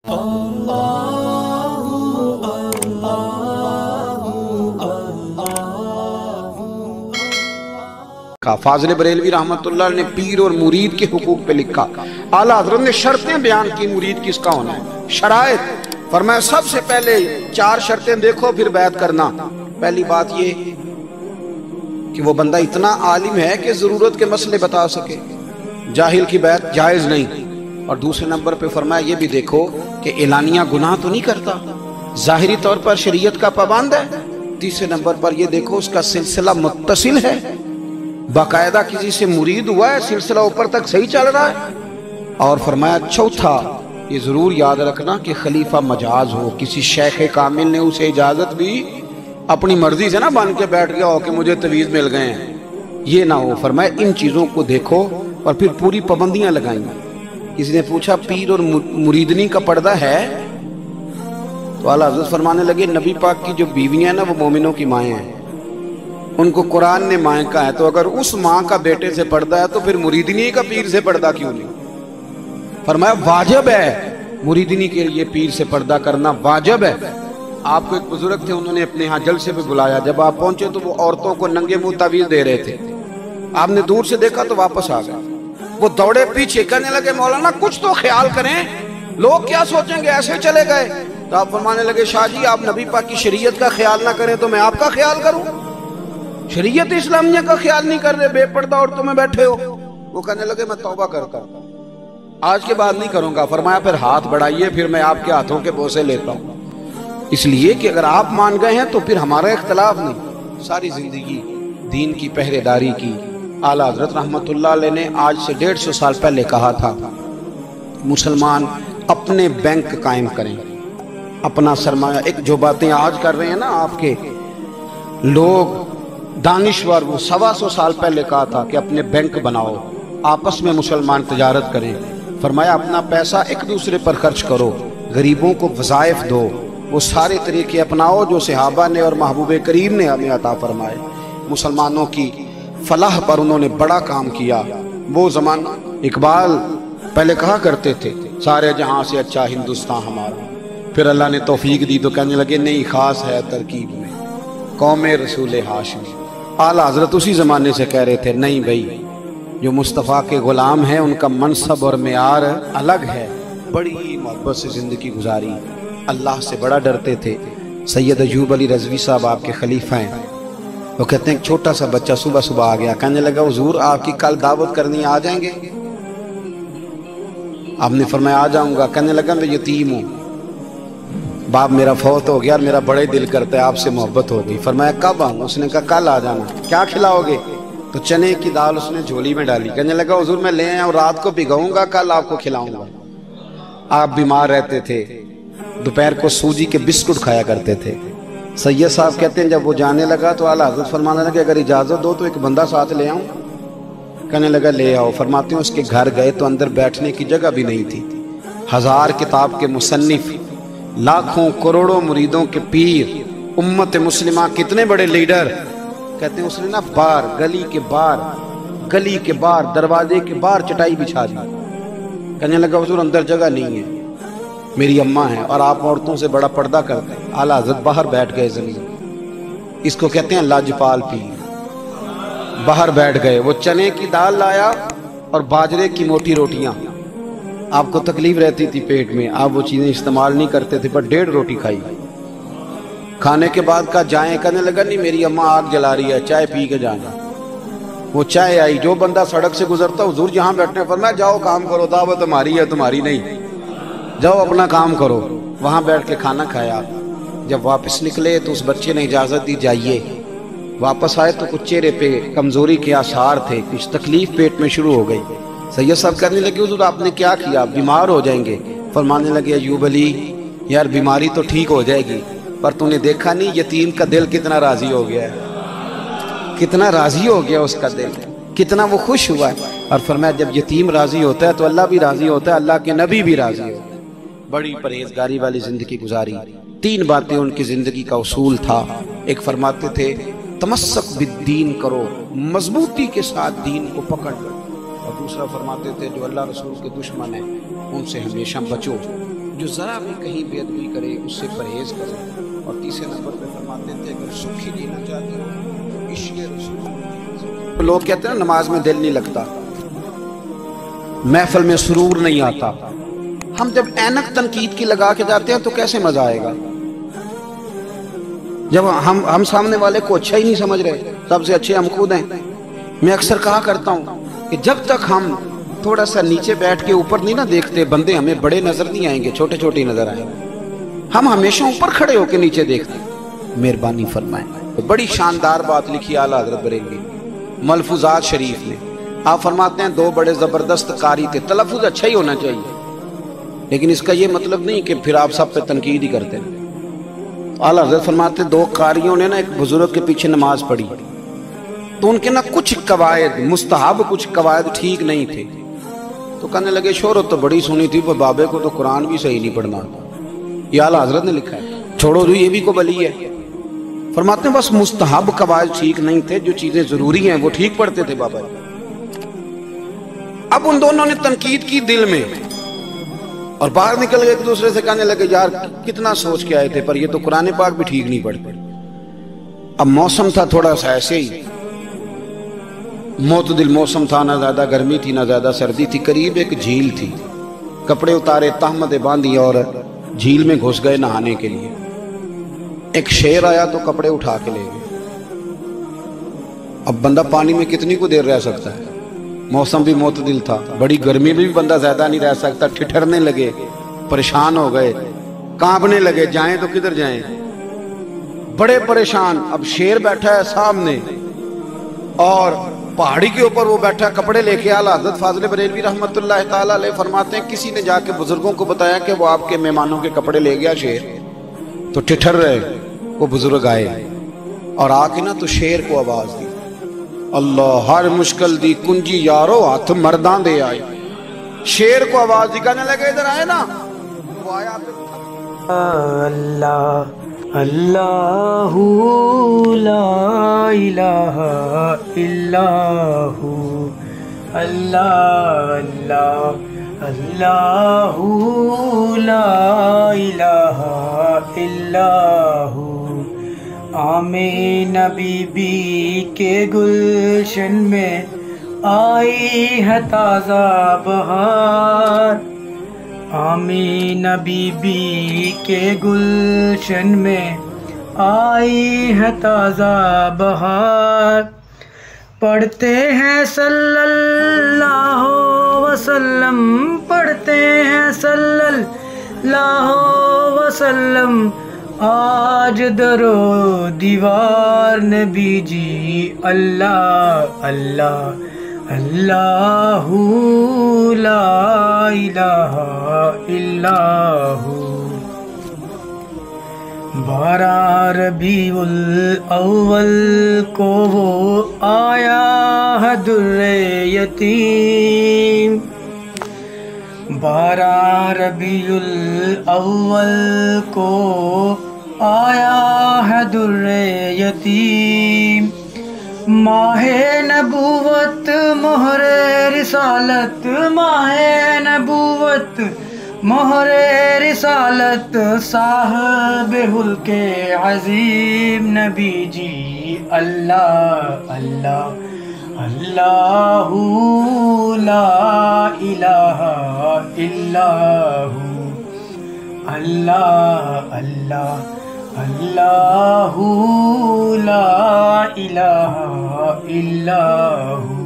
फाजिल बरेलवी रहमतुल्लाह ने पीर और मुरीद के हुकूक पे लिखा। आला हज़रत ने शर्तें बयान की मुरीद किसका होना है, शराइत। फरमाया सबसे पहले 4 शर्तें देखो फिर बैत करना। पहली बात ये कि वो बंदा इतना आलिम है कि जरूरत के मसले बता सके, जाहिल की बैत जायज नहीं। और दूसरे नंबर पे फरमाया ये भी देखो कि एलानिया गुनाह तो नहीं करता, जाहिरी तौर पर शरीयत का पाबंद है। तीसरे नंबर पर ये देखो उसका सिलसिला मुत्तसिल है, बाकायदा किसी से मुरीद हुआ है, सिलसिला ऊपर तक सही चल रहा है। और फरमाया चौथा ये जरूर याद रखना कि खलीफा मजाज हो, किसी शेख कामिल ने उसे इजाजत भी अपनी मर्जी से ना बन के बैठ गया हो कि मुझे तवीज मिल गए हैं, ये ना हो। फरमाया इन चीजों को देखो और फिर पूरी पाबंदियां लगाई। किसी ने पूछा पीर और मुरीदनी का पर्दा है, तो आला हज़रत फरमाने लगे नबी पाक की जो बीवियां हैं ना वो मोमिनों की माएँ हैं, उनको कुरान ने माँ का है, तो अगर उस माँ का बेटे से पर्दा है तो फिर मुरीदनी का पीर से पर्दा क्यों नहीं। फरमाया वाजिब है मुरीदनी के लिए पीर से पर्दा करना वाजिब है। आपको एक बुजुर्ग थे, उन्होंने अपने यहाँ जलसे पे बुलाया, जब आप पहुंचे तो वो औरतों को नंगे मुंह तावीज दे रहे थे। आपने दूर से देखा तो वापस आ गए। वो दौड़े पीछे, कहने लगे मौलाना कुछ तो ख्याल करें, लोग क्या सोचेंगे, ऐसे चले गए। तो आप फरमाने लगे शाह जी आप नबी पाक की शरीयत का ख्याल ना करें तो मैं आपका ख्याल करूं, शरीयत इस्लामिया का ख्याल नहीं कर रहे, बेपर्दा औरतों में बैठे हो। वो कहने लगे मैं तौबा करता हूं, आज के बाद नहीं करूंगा। फरमाया फिर हाथ बढ़ाइए, फिर मैं आपके हाथों के बोसे लेता हूं। इसलिए कि अगर आप मान गए हैं तो फिर हमारा इख्तलाफ नहीं। सारी जिंदगी दीन की पहरेदारी की। आला हज़रत रहमतुल्लाह अलैह ने आज से 150 साल पहले कहा था मुसलमान अपने बैंक कायम करें, अपना सरमाया। एक जो बातें आज कर रहे हैं ना आपके लोग दानिश्वर, वो 125 साल पहले कहा था कि अपने बैंक बनाओ, आपस में मुसलमान तजारत करें। फरमाया अपना पैसा एक दूसरे पर खर्च करो, गरीबों को वज़ाइफ दो, वो सारे तरीके अपनाओ जो सहाबा ने और महबूब करीम ने हमें अता फरमाए। मुसलमानों की फलाह पर उन्होंने बड़ा काम किया। वो ज़माना इकबाल पहले कहा करते थे सारे जहां से अच्छा हिंदुस्तान हमारा, फिर अल्लाह ने तौफीक दी तो कहने लगे नहीं खास है तरकीब में कौम रसूल हाशमी। आला हज़रत उसी ज़माने से कह रहे थे नहीं भाई जो मुस्तफ़ा के ग़ुलाम हैं उनका मनसब और मेयार अलग है, बड़ी मोहब्बत से ज़िंदगी गुजारी, अल्लाह से बड़ा डरते थे। सैयद अयूब अली रज़वी साहब आपके खलीफा हैं। वो कहते हैं एक छोटा सा बच्चा सुबह सुबह आ गया, कहने लगा हुजूर आपकी कल दावत करनी, आ जाएंगे? आपने फरमाया आ जाऊंगा। कहने लगा मैं यतीम हूँ, बाप मेरा फौत हो गया और मेरा बड़े दिल करता है आपसे मोहब्बत हो गई। फरमाया कब आऊँ? उसने कहा कल आ जाना। क्या खिलाओगे? तो चने की दाल उसने झोली में डाली। कहने लगा हुजूर मैं ले आया और रात को भिगाऊंगा, कल आपको खिलाऊंगा। आप बीमार रहते थे, दोपहर को सूजी के बिस्कुट खाया करते थे। सैयद साहब कहते हैं जब वो जाने लगा तो आला हज़रत फरमाने लगे अगर इजाज़त दो तो एक बंदा साथ ले आऊँ। कहने लगा ले आओ। फरमाते हैं उसके घर गए तो अंदर बैठने की जगह भी नहीं थी। 1000 किताब के मुसन्निफ, लाखों करोड़ों मुरीदों के पीर, उम्मत मुस्लिमा कितने बड़े लीडर। कहते हैं उसने ना बाहर गली के बाहर दरवाजे के बाहर चटाई बिछा दी। कहने लगा हुजूर अंदर जगह नहीं है, मेरी अम्मा है और आप औरतों से बड़ा पर्दा करते हैं। आला हज़रत बाहर बैठ गए जमीन, इसको कहते हैं लाजपाल पीर। बाहर बैठ गए, वो चने की दाल लाया और बाजरे की मोटी रोटियां। आपको तकलीफ रहती थी पेट में, आप वो चीजें इस्तेमाल नहीं करते थे, पर 1.5 रोटी खाई। खाने के बाद का जाए, कहने लगा नहीं मेरी अम्मा आग जला रही है, चाय पी के जाना। वो चाय आई, जो बंदा सड़क से गुजरता हुजूर जहां बैठने, फरमाया जाओ काम करो, दावत हमारी है तुम्हारी नहीं, जाओ अपना काम करो। वहां बैठ के खाना खाया। जब वापस निकले तो उस बच्चे ने इजाजत दी जाइए। वापस आए तो कुछ चेहरे पे कमजोरी के आसार थे, कुछ तकलीफ पेट में शुरू हो गई। सैयद साहब कहने लगे हुजूर आपने क्या किया, बीमार हो जाएंगे। फरमाने लगे अयूब अली यार बीमारी तो ठीक हो जाएगी, पर तूने देखा नहीं यतीम का दिल कितना राजी हो गया है, कितना राजी हो गया उसका दिल, कितना वो खुश हुआ है। और फरमाया जब यतीम राजी होता है तो अल्लाह भी राजी होता है, अल्लाह के नबी भी राजी होते हैं। बड़ी परहेजगारी वाली जिंदगी गुजारी। 3 बातें उनकी जिंदगी का उसूल था। एक फरमाते थे तमस्सक बिद्दीन करो, मजबूती के साथ दीन को पकड़ लो। और दूसरा फरमाते थे जो अल्लाह रसूल के दुश्मन है उनसे हमेशा बचो। جو ذرا بھی کہیں بے ادبی کرے اس سے پرہیز کرے۔ اور تیسرے نمبر پہ فرماتے تھے اگر سکھی لینا چاہتے ہو عشق رسول۔ لوگ کہتے ہیں نماز میں دل نہیں لگتا، محفل میں سرور نہیں آتا، ہم جب اینک تنقید کی لگا کے جاتے ہیں تو کیسے مزہ آئے گا؟ جب ہم سامنے والے کو اچھا ہی نہیں سمجھ رہے، سب سے اچھے ہم خود ہیں۔ میں اکثر کہا کرتا ہوں کہ جب تک ہم تھوڑا سا نیچے بیٹھ کے اوپر نہیں نہ دیکھتے، بندے ہمیں بڑے نظر نہیں آئیں گے، چھوٹے چھوٹے نظر آئیں گے۔ ہم ہمیشہ اوپر کھڑے ہو کے نیچے دیکھتے ہیں۔ مہربانی فرمائیں۔ بڑی شاندار بات لکھی اعلیٰ حضرت بریلوی ملفوظات شریف میں۔ آپ فرماتے ہیں دو بڑے زبردست قاری تھے، تلفظ اچھا ہی ہونا چاہیے، لیکن اس کا یہ مطلب نہیں کہ پھر آپ سب پہ تنقید ہی کرتے ہیں۔ اعلیٰ حضرت فرماتے دو قاریوں نے نا ایک بزرگ کے پیچھے نماز پڑھی تو ان کے نا کچھ قواعد مستحب، کچھ قواعد ٹھیک نہیں تھے، تو کہنے لگے شہرت تو بڑی سنی تھی پر بابے کو تو قرآن بھی صحیح نہیں پڑھنا۔ یہ اعلیٰ حضرت نے لکھا ہے، چھوڑو جو یہ بھی کو بلی ہے۔ فرماتے ہیں بس مستحب قواعد ٹھیک نہیں تھے، جو چیزیں ضروری ہیں وہ ٹھیک پڑھتے تھے بابا۔ اب ان دونوں نے تنقید کی دل میں اور باہر نکل گئے ایک دوسرے سے کہنے لگے یار کتنا سوچ کے آئے تھے پر یہ تو قرآن پاک بھی ٹھیک نہیں پڑھتے۔ اب موسم تھا تھوڑا سا ایسے ہی معتدل موسم تھا، نہ زیادہ گرمی تھی نہ زیادہ سردی تھی، قریب ایک جھیل تھی، کپڑے اتارے تہمتیں باندھی اور جھیل میں گھس گئے نہانے کے لیے۔ ایک شیر آیا تو کپڑے اٹھا کے لے گئے۔ اب بندہ پانی میں کتنی کو دیر رہ سکتا ہے؟ موسم بھی معتدل تھا، بڑی گرمی میں بھی بندہ زیادہ نہیں رہ سکتا، ٹھٹھرنے لگے، پریشان ہو گئے، کانپنے لگے، جائیں تو کدھر جائیں، بڑے پریشان۔ اب شیر بیٹھا ہے سامنے اور پہاڑی کے اوپر وہ بیٹھا کپڑے لے کے۔ اعلیٰ حضرت فاضل بریلوی رحمۃ اللہ تعالیٰ علیہ فرماتے ہیں کسی نے جا کے بزرگوں کو بتایا کہ وہ آپ کے مہمانوں کے کپڑے لے گیا شیر، تو ٹھٹھر رہے۔ وہ بزرگ آئے اور آ کے نا تو شیر کو آواز دی، اللہ ہر مشکل دی کنجی یارو ہاتھ مردان دے آئے۔ شیر کو آواز دی، کہنے لگے ادھر آئے نا، وہ آیا اللہ اللہ لا الہ الا ہو، اللہ اللہ اللہ لا الہ الا ہو۔ آمینہ بی بی کے گلشن میں آئی ہے تازہ بہار، آمینہ بی بی کے گلشن میں آئی ہے تازہ بہار۔ پڑھتے ہیں صلی اللہ وسلم، پڑھتے ہیں صلی اللہ وسلم، آج درو دیوار نبی جی، اللہ اللہ اللہ لا الہ الا ہو۔ بارہ ربیع الاول کو وہ آیا ہے در یتیم، بارہ ربیع الاول کو آیا ہے در یتیم، ماہ نبوت مہر رسالت، ماہ نبوت مہر رسالت، صاحب ملک عظیم نبی جی، اللہ اللہ اللہ لا الہ الا ہو، اللہ اللہ اللہ لا الہ الا ہو۔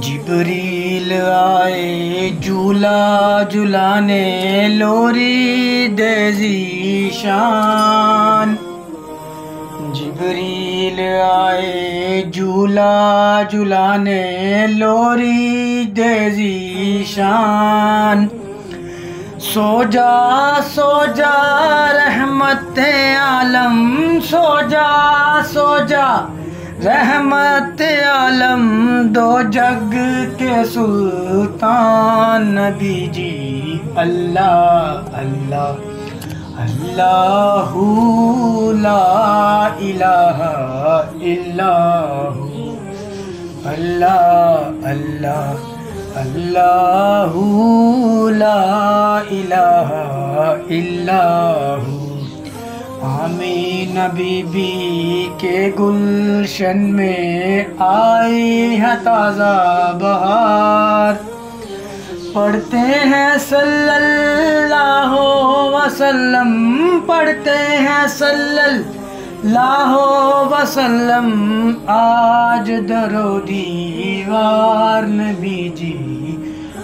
جبریل آئے جھولا جھلانے، لوری دے شان، جبریل آئے جھولا جھلانے، لوری دے شان، سو جا رحمت عالم، سو جا رحمت عالم، دو جگ کے سلطان نبی جی، اللہ اللہ اللہ لا الہ الا ہو، اللہ اللہ اللہ لا الہ الا ہو۔ آمین بی بی کے گلشن میں آئی ہے تازہ بہار، پڑھتے ہیں صلی اللہ وسلم، پڑھتے ہیں صلی اللہ وسلم، آج در و دیوار نبی جی،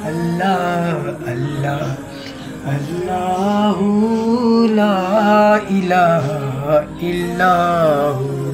اللہ اللہ اللہ لا الہ الا ہو۔